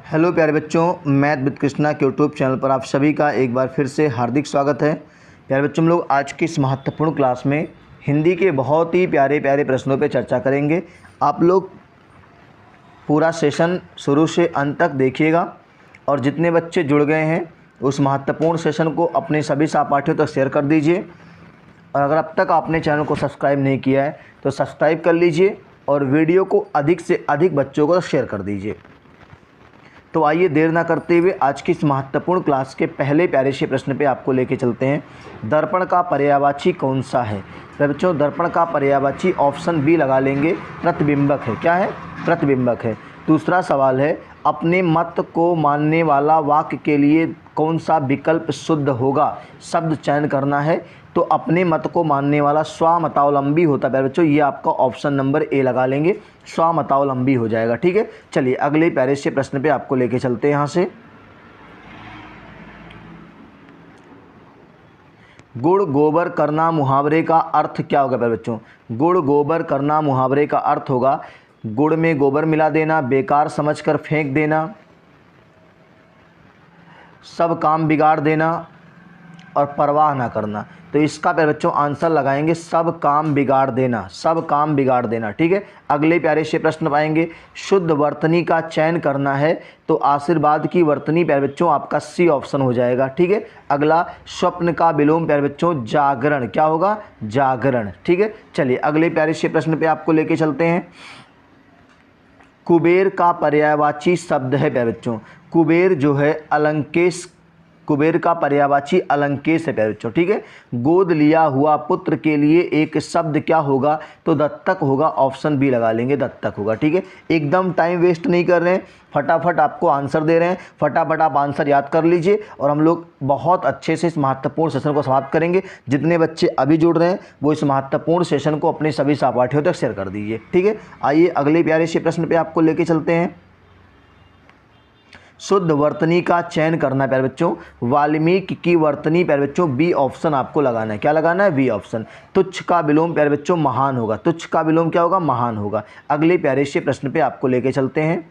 Hello प्यारे बच्चों, math with Krishna के यूट्यूब चैनल पर आप सभी का एक बार फिर से हार्दिक स्वागत है। प्यारे बच्चों, हम लोग आज की इस महत्वपूर्ण क्लास में हिंदी के बहुत ही प्यारे प्यारे प्रश्नों पर चर्चा करेंगे। आप लोग पूरा सेशन शुरू से अंत तक देखिएगा और जितने बच्चे जुड़ गए हैं उस महत्वपूर्ण सेशन को अपने सभी सहपाठियों तक शेयर कर दीजिए। और अगर अब तक आपने चैनल को सब्सक्राइब नहीं किया है तो सब्सक्राइब कर लीजिए और वीडियो को अधिक से अधिक बच्चों को शेयर कर दीजिए। तो आइए देर ना करते हुए आज की इस महत्वपूर्ण क्लास के पहले प्यारे से प्रश्न पे आपको लेके चलते हैं। दर्पण का पर्यायवाची कौन सा है? तो बच्चों, दर्पण का पर्यायवाची ऑप्शन बी लगा लेंगे, प्रतिबिंबक है। क्या है? प्रतिबिंबक है। दूसरा सवाल है, अपने मत को मानने वाला वाक्य के लिए कौन सा विकल्प शुद्ध होगा? शब्द चयन करना है। तो अपने मत को मानने वाला स्वामतावलंबी होता है बच्चों, ये आपका ऑप्शन नंबर ए लगा लेंगे, स्वामतावलंबी हो जाएगा। ठीक है, चलिए अगले प्यारे से प्रश्न पे आपको लेके चलते हैं। यहाँ से गुड़ गोबर करना मुहावरे का अर्थ क्या होगा प्यारे बच्चों? गुड़ गोबर करना मुहावरे का अर्थ होगा गुड़ में गोबर मिला देना, बेकार समझकर फेंक देना, सब काम बिगाड़ देना और परवाह ना करना। तो इसका प्यारे बच्चों आंसर लगाएंगे सब काम बिगाड़ देना, सब काम बिगाड़ देना। ठीक है, अगले प्यारे से प्रश्न पाएंगे, शुद्ध वर्तनी का चयन करना है। तो आशीर्वाद की वर्तनी प्यारे बच्चों आपका सी ऑप्शन हो जाएगा। ठीक है, अगला स्वप्न का विलोम प्यारे बच्चों जागरण, क्या होगा? जागरण। ठीक है, चलिए अगले प्यारे से प्रश्न पे आपको लेके चलते हैं। कुबेर का पर्यायवाची शब्द है प्यारे बच्चों, कुबेर जो है अलंकेश, कुबेर का पर्यायवाची अलंकेश है प्यारे बच्चों। ठीक है, गोद लिया हुआ पुत्र के लिए एक शब्द क्या होगा? तो दत्तक होगा, ऑप्शन बी लगा लेंगे, दत्तक होगा। ठीक है, एकदम टाइम वेस्ट नहीं कर रहे हैं, फटाफट आपको आंसर दे रहे हैं, फटाफट आप आंसर याद कर लीजिए और हम लोग बहुत अच्छे से इस महत्वपूर्ण सेशन को समाप्त करेंगे। जितने बच्चे अभी जुड़ रहे हैं वो इस महत्वपूर्ण सेशन को अपने सभी सहपाठियों तक शेयर कर दीजिए। ठीक है, आइए अगले प्यारे से प्रश्न पे आपको लेके चलते हैं। शुद्ध वर्तनी का चयन करना है प्यारे बच्चों, वाल्मीकि की वर्तनी प्यारे बच्चों बी ऑप्शन आपको लगाना है। क्या लगाना है? B option. तुच्छ का विलोम प्यारे बच्चों महान होगा, तुच्छ का विलोम क्या होगा? महान होगा। अगले प्यारे से प्रश्न पे आपको लेके चलते हैं।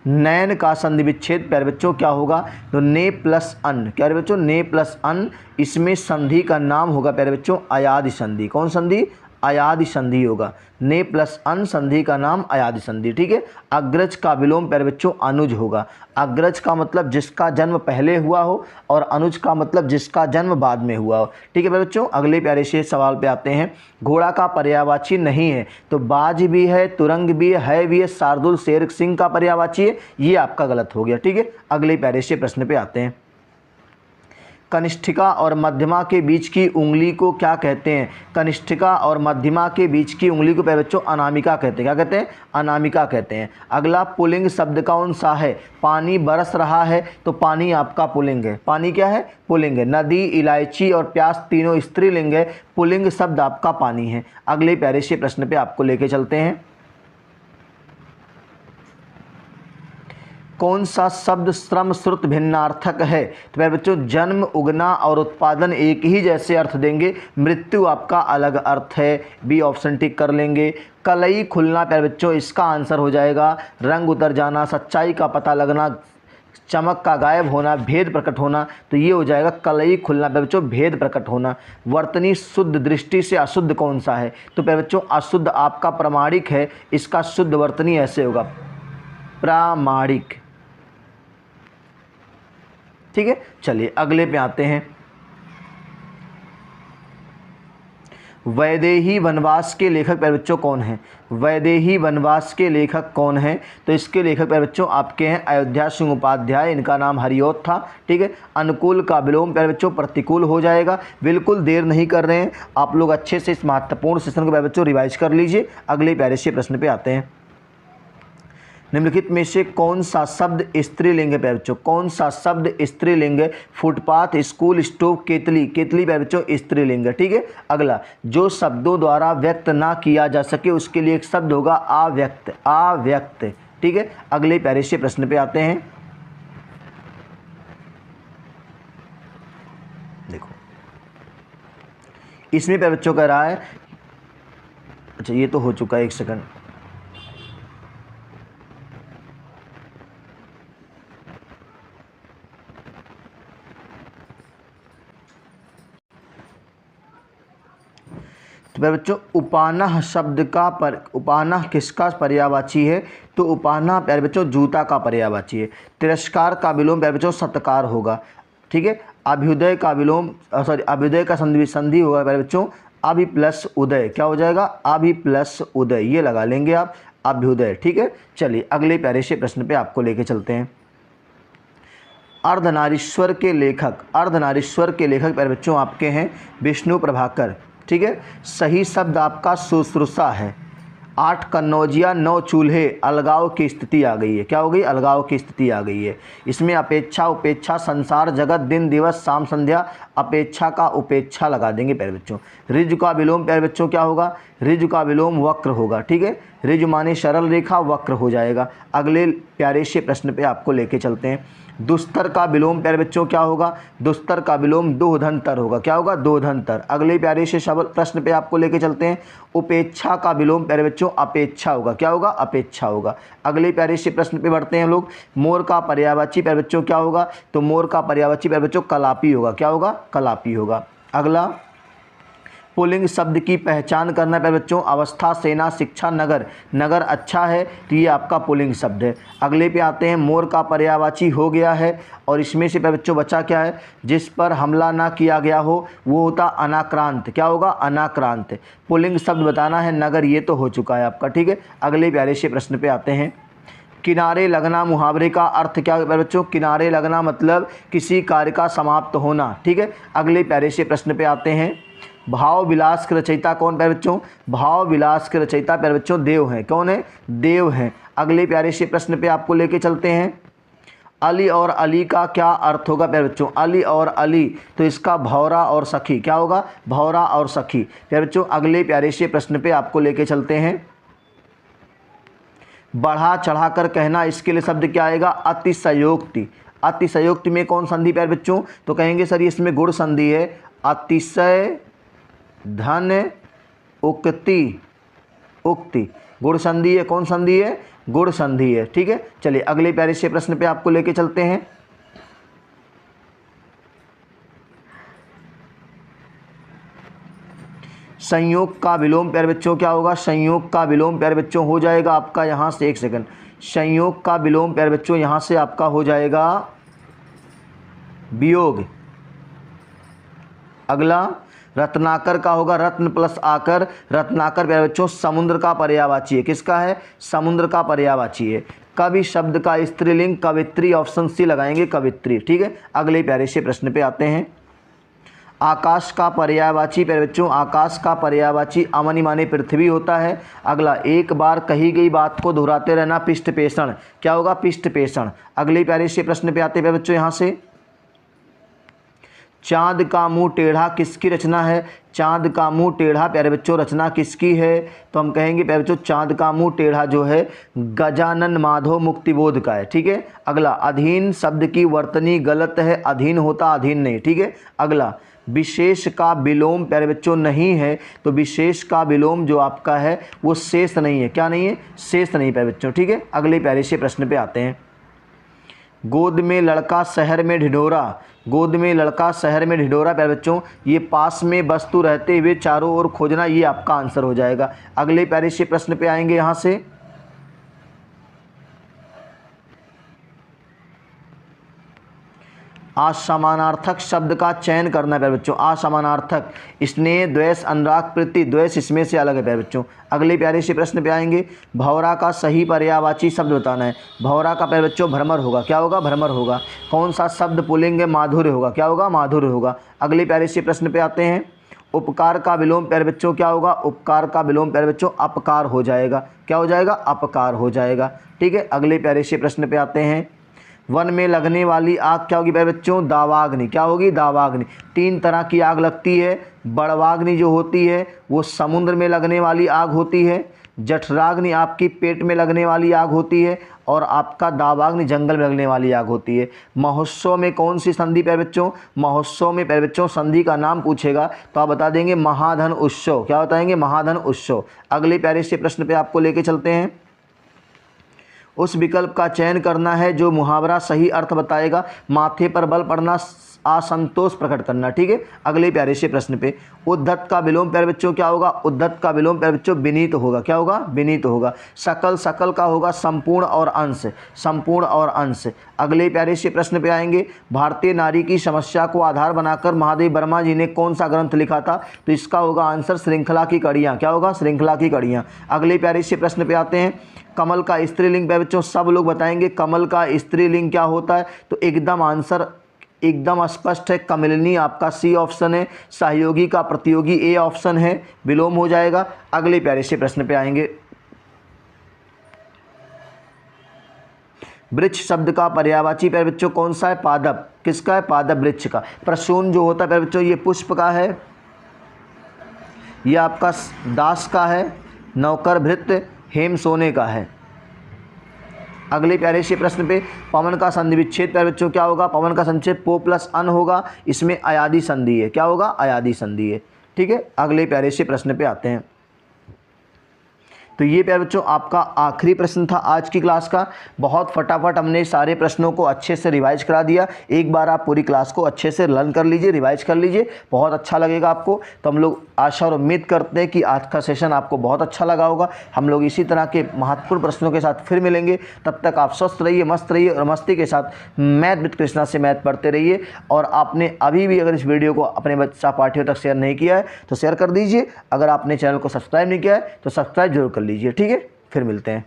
नैन का संधि विच्छेद प्यारे बच्चों क्या होगा? तो ने प्लस अन, क्या प्यारे बच्चों? ने प्लस अन। इसमें संधि का नाम होगा प्यारे बच्चों अयादि संधि। कौन संधि? अयादि संधि होगा। ने प्लस अन संधि का नाम अयादि संधि। ठीक है, अग्रज का विलोम प्यारे बच्चों अनुज होगा। अग्रज का मतलब जिसका जन्म पहले हुआ हो और अनुज का मतलब जिसका जन्म बाद में हुआ हो। ठीक है प्यारे बच्चों, अगले प्यारे से सवाल पे आते हैं। घोड़ा का पर्यायवाची नहीं है, तो बाज भी है, तुरंग भी है भी है, शार्दुल शेर सिंह का पर्यायवाची है, ये आपका गलत हो गया। ठीक है, अगले प्यारे से प्रश्न पे आते हैं। कनिष्ठिका और मध्यमा के बीच की उंगली को क्या कहते हैं? कनिष्ठिका और मध्यमा के बीच की उंगली को प्यारे बच्चों अनामिका कहते हैं। क्या कहते हैं? अनामिका कहते हैं। अगला पुल्लिंग शब्द कौन सा है? पानी बरस रहा है, तो पानी आपका पुल्लिंग है। पानी क्या है? पुल्लिंग है। नदी, इलायची और प्यास तीनों स्त्रीलिंग है, पुल्लिंग शब्द आपका पानी है। अगले प्यारे से प्रश्न पे आपको लेके चलते हैं। कौन सा शब्द श्रम श्रुत भिन्नार्थक है? तो प्यारे बच्चों जन्म, उगना और उत्पादन एक ही जैसे अर्थ देंगे, मृत्यु आपका अलग अर्थ है, बी ऑप्शन टिक कर लेंगे। कलई खुलना प्यारे बच्चों इसका आंसर हो जाएगा रंग उतर जाना, सच्चाई का पता लगना, चमक का गायब होना, भेद प्रकट होना, तो ये हो जाएगा कलई खुलना प्यारे बच्चों, भेद प्रकट होना। वर्तनी शुद्ध दृष्टि से अशुद्ध कौन सा है? तो प्यारे बच्चों अशुद्ध आपका प्रमाणिक है, इसका शुद्ध वर्तनी ऐसे होगा प्रामाणिक। ठीक है, चलिए अगले पे आते हैं। वैदेही वनवास के लेखक प्यारे बच्चों कौन है? वैदेही वनवास के लेखक कौन है? तो इसके लेखक प्यारे बच्चों आपके हैं अयोध्या सिंह उपाध्याय, इनका नाम हरिऔध था। ठीक है, अनुकूल का विलोम प्यारे बच्चों प्रतिकूल हो जाएगा। बिल्कुल देर नहीं कर रहे हैं, आप लोग अच्छे से इस महत्वपूर्ण सेशन को प्यारे बच्चों रिवाइज कर लीजिए। अगले प्यारे से प्रश्न पे आते हैं। निम्नलिखित में से कौन सा शब्द स्त्रीलिंग है प्यारे बच्चों? कौन सा शब्द स्त्रीलिंग है? फुटपाथ, स्कूल, स्टोव, केतली, केतली प्यारे बच्चों स्त्रीलिंग है। ठीक है, अगला जो शब्दों द्वारा व्यक्त ना किया जा सके उसके लिए एक शब्द होगा अव्यक्त, अव्यक्त। ठीक है, अगले प्यारे से प्रश्न पे आते हैं। देखो इसमें प्यारे बच्चों कह रहा है, अच्छा ये तो हो चुका है, एक सेकंड। तो प्यारे बच्चों उपानह शब्द का उपानह किसका पर्यायवाची है? तो उपानह प्यारे बच्चों जूता का पर्यायवाची है। तिरस्कार का विलोम प्यारे बच्चों सत्कार होगा, ठीक है। अभ्युदय का विलोम अभ्युदय का संधि होगा प्यारे बच्चों अभि प्लस उदय, क्या हो जाएगा? अभि प्लस उदय, ये लगा लेंगे आप, अभ्युदय, ठीक है। चलिए अगले प्यारे से प्रश्न पे आपको लेके चलते हैं। अर्धनारीश्वर के लेखक प्यारे बच्चों आपके हैं विष्णु प्रभाकर, ठीक है। सही शब्द आपका शुश्रूषा है। 8 कन्नौजिया 9 चूल्हे, अलगाव की स्थिति आ गई है, क्या हो गई? अलगाव की स्थिति आ गई है। इसमें अपेक्षा उपेक्षा संसार जगत दिन दिवस शाम संध्या, अपेक्षा का उपेक्षा लगा देंगे प्यारे बच्चों। रिज का विलोम प्यारे बच्चों क्या होगा? रिज का विलोम वक्र होगा, ठीक है। रिज माने सरल रेखा, वक्र हो जाएगा। अगले प्यारे से प्रश्न पे आपको लेके चलते हैं। दुस्तर का विलोम प्यारे बच्चों क्या होगा? दुस्तर का विलोम दोधंतर होगा, क्या होगा? दोधंतर। अगले प्यारे से शब्द प्रश्न पे आपको लेके चलते हैं। उपेक्षा का विलोम प्यारे बच्चों अपेक्षा होगा, क्या होगा? अपेक्षा होगा। अगले प्यारे से प्रश्न पे बढ़ते हैं हम लोग। मोर का पर्यायवाची प्यारे बच्चों क्या होगा? तो मोर का पर्यायवाची प्यारे बच्चों कलापी होगा, क्या होगा? कलापी होगा। अगला पुल्लिंग शब्द की पहचान करना प्यारे बच्चों। अवस्था, सेना, शिक्षा, नगर। नगर अच्छा है तो ये आपका पुल्लिंग शब्द है। अगले पे आते हैं। मोर का पर्यायवाची हो गया है और इसमें से प्यारे बच्चों बचा क्या है? जिस पर हमला ना किया गया हो वो होता अनाक्रांत, क्या होगा? अनाक्रांत। पुल्लिंग शब्द बताना है नगर, ये तो हो चुका है आपका, ठीक है। अगले प्यारे से प्रश्न पे आते हैं। किनारे लगना मुहावरे का अर्थ क्या है बच्चों? किनारे लगना मतलब किसी कार्य का समाप्त होना, ठीक है। अगले प्यारे से प्रश्न पे आते हैं। भाव विलास के रचयिता कौन प्यारे बच्चों? भाव विलास के रचयिता प्यारे बच्चों देव हैं। कौन है? देव हैं। अगले प्यारे से प्रश्न पे आपको लेके चलते हैं। अली और अली का क्या अर्थ होगा प्यारे बच्चों? अली और अली तो इसका भौरा और सखी, क्या होगा? भौरा और सखी। प्यारे बच्चों अगले प्यारे से प्रश्न पे आपको लेके चलते हैं। बढ़ा चढ़ा कर कहना, इसके लिए शब्द क्या आएगा? अतिशयोक्ति। अतिशयोक्ति में कौन संधि प्यारे बच्चों? तो कहेंगे सर इसमें गुण संधि है। अतिशय धन उक्ति, उक्ति गुण संधि है। कौन संधि है? गुण संधि है, ठीक है। चलिए अगले प्यारे से प्रश्न पे आपको लेके चलते हैं। संयोग का विलोम प्यारे बच्चों क्या होगा? संयोग का विलोम प्यारे बच्चों हो जाएगा आपका यहां से, एक सेकंड, संयोग का विलोम प्यारे बच्चों यहां से आपका हो जाएगा वियोग। अगला रत्नाकर का होगा रत्न प्लस आकर। रत्नाकर प्यारे बच्चों समुद्र का पर्यायवाची है। किसका है? समुद्र का पर्यायवाची है। कवि शब्द का स्त्रीलिंग कवित्री, ऑप्शन सी लगाएंगे कवित्री, ठीक है। अगले प्यारे से प्रश्न पे आते हैं। आकाश का पर्यायवाची प्यारे बच्चों, आकाश का पर्यायवाची अमनि माने पृथ्वी होता है। अगला एक बार कही गई बात को दोहराते रहना, पिष्ट पेषण, क्या होगा? पिष्ट पेषण। अगले प्यारे से प्रश्न पे आते हैं प्यारे बच्चों यहाँ से। चाँद का मुंह टेढ़ा किसकी रचना है? चाँद का मुंह टेढ़ा प्यारे बच्चों रचना किसकी है? तो हम कहेंगे प्यारे बच्चों चाँद का मुंह टेढ़ा जो है गजानन माधव मुक्तिबोध का है, ठीक है। अगला अधीन शब्द की वर्तनी गलत है, अधीन होता अधीन नहीं, ठीक है। अगला विशेष का विलोम प्यारे बच्चों नहीं है, तो विशेष का विलोम जो आपका है वो शेष नहीं है, क्या नहीं है? शेष नहीं प्यारे बच्चों, ठीक है। अगले प्यारे से प्रश्न पे आते हैं। गोद में लड़का शहर में ढिढोरा, गोद में लड़का शहर में ढिढोरा प्यारे बच्चों ये पास में वस्तु रहते हुए चारों ओर खोजना, ये आपका आंसर हो जाएगा। अगले प्यारे से प्रश्न पे आएंगे यहाँ से। असमानार्थक शब्द का चयन करना है प्यारे बच्चों। असमानार्थक स्नेह द्वेष अनुराग प्रीति, द्वेष इसमें से अलग है प्यारे बच्चों। अगले प्यारे से प्रश्न पे आएंगे। भौरा का सही पर्यायवाची शब्द बताना है। भौरा का प्यारे बच्चों भ्रमर होगा, क्या होगा? भ्रमर होगा। कौन सा शब्द पुल्लिंग है? माधुर्य होगा, क्या होगा? माधुर्य होगा। अगले प्यारे से प्रश्न पे आते हैं। उपकार का विलोम प्यारे बच्चों क्या होगा? उपकार का विलोम प्यारे बच्चों अपकार हो जाएगा, क्या हो जाएगा? अपकार हो जाएगा, ठीक है। अगले प्यारे से प्रश्न पे आते हैं। वन में लगने वाली आग क्या होगी प्यारे बच्चों? दावाग्नि, क्या होगी? दावाग्नि। 3 तरह की आग लगती है। बड़वाग्नि जो होती है वो समुद्र में लगने वाली आग होती है। जठराग्नि आपकी पेट में लगने वाली आग होती है। और आपका दावाग्नि जंगल में लगने वाली आग होती है। महोत्सव में कौन सी संधि प्यारे बच्चों? महोत्सव में प्यारे बच्चों संधि का नाम पूछेगा तो आप बता देंगे महाधन उत्सव, क्या बताएंगे? महाधन उत्सव। अगले प्यारे से प्रश्न पे आपको लेके चलते हैं। उस विकल्प का चयन करना है जो मुहावरा सही अर्थ बताएगा। माथे पर बल पड़ना असंतोष प्रकट करना। ठीक है, अगले प्यारे से प्रश्न पे, उद्धत का विलोम प्यारे बच्चों क्या होगा? उद्धत का विलोम प्यारे बच्चों विनीत होगा। क्या होगा? विनीत होगा। सकल, सकल का होगा संपूर्ण और अंश, संपूर्ण और अंश। अगले प्यारे से प्रश्न पे आएंगे, भारतीय नारी की समस्या को आधार बनाकर महादेव वर्मा जी ने कौन सा ग्रंथ लिखा था? तो इसका होगा आंसर श्रृंखला की कड़ियाँ। क्या होगा? श्रृंखला की कड़ियाँ। अगले प्यारे से प्रश्न पे आते हैं, कमल का स्त्रीलिंग प्यारे बच्चों सब लोग बताएंगे कमल का स्त्रीलिंग क्या होता है? तो एकदम आंसर एकदम स्पष्ट है, कमलिनी आपका सी ऑप्शन है, सहयोगी का प्रतियोगी ए ऑप्शन है, विलोम हो जाएगा। अगले प्यारे से प्रश्न पे आएंगे, वृक्ष शब्द का पर्यायवाची प्यारे बच्चों कौन सा है? पादप। किसका है? पादप, वृक्ष का। प्रसून जो होता है प्यारे बच्चों ये पुष्प का है, यह आपका दास का है, नौकर भृत्य हेम सोने का है। अगले प्यारे से प्रश्न पे, पवन का संधि विच्छेद प्यारे बच्चों क्या होगा? पवन का संच्छेद पो प्लस अन होगा, इसमें अयादी संधि है। क्या होगा? अयादी संधि है। ठीक है, अगले प्यारे से प्रश्न पे आते हैं। तो ये प्यारे बच्चों आपका आखिरी प्रश्न था आज की क्लास का। बहुत फटाफट हमने सारे प्रश्नों को अच्छे से रिवाइज करा दिया। एक बार आप पूरी क्लास को अच्छे से लर्न कर लीजिए, रिवाइज कर लीजिए, बहुत अच्छा लगेगा आपको। तो हम लोग आशा और उम्मीद करते हैं कि आज का सेशन आपको बहुत अच्छा लगा होगा। हम लोग इसी तरह के महत्वपूर्ण प्रश्नों के साथ फिर मिलेंगे। तब तक आप स्वस्थ रहिए, मस्त रहिए और मस्ती के साथ मैथ विद कृष्णा से मैथ पढ़ते रहिए। और आपने अभी भी अगर इस वीडियो को अपने बच्चा पाठियों तक शेयर नहीं किया है तो शेयर कर दीजिए। अगर आपने चैनल को सब्सक्राइब नहीं किया है तो सब्सक्राइब जरूर कर लीजिए। ठीक है, फिर मिलते हैं।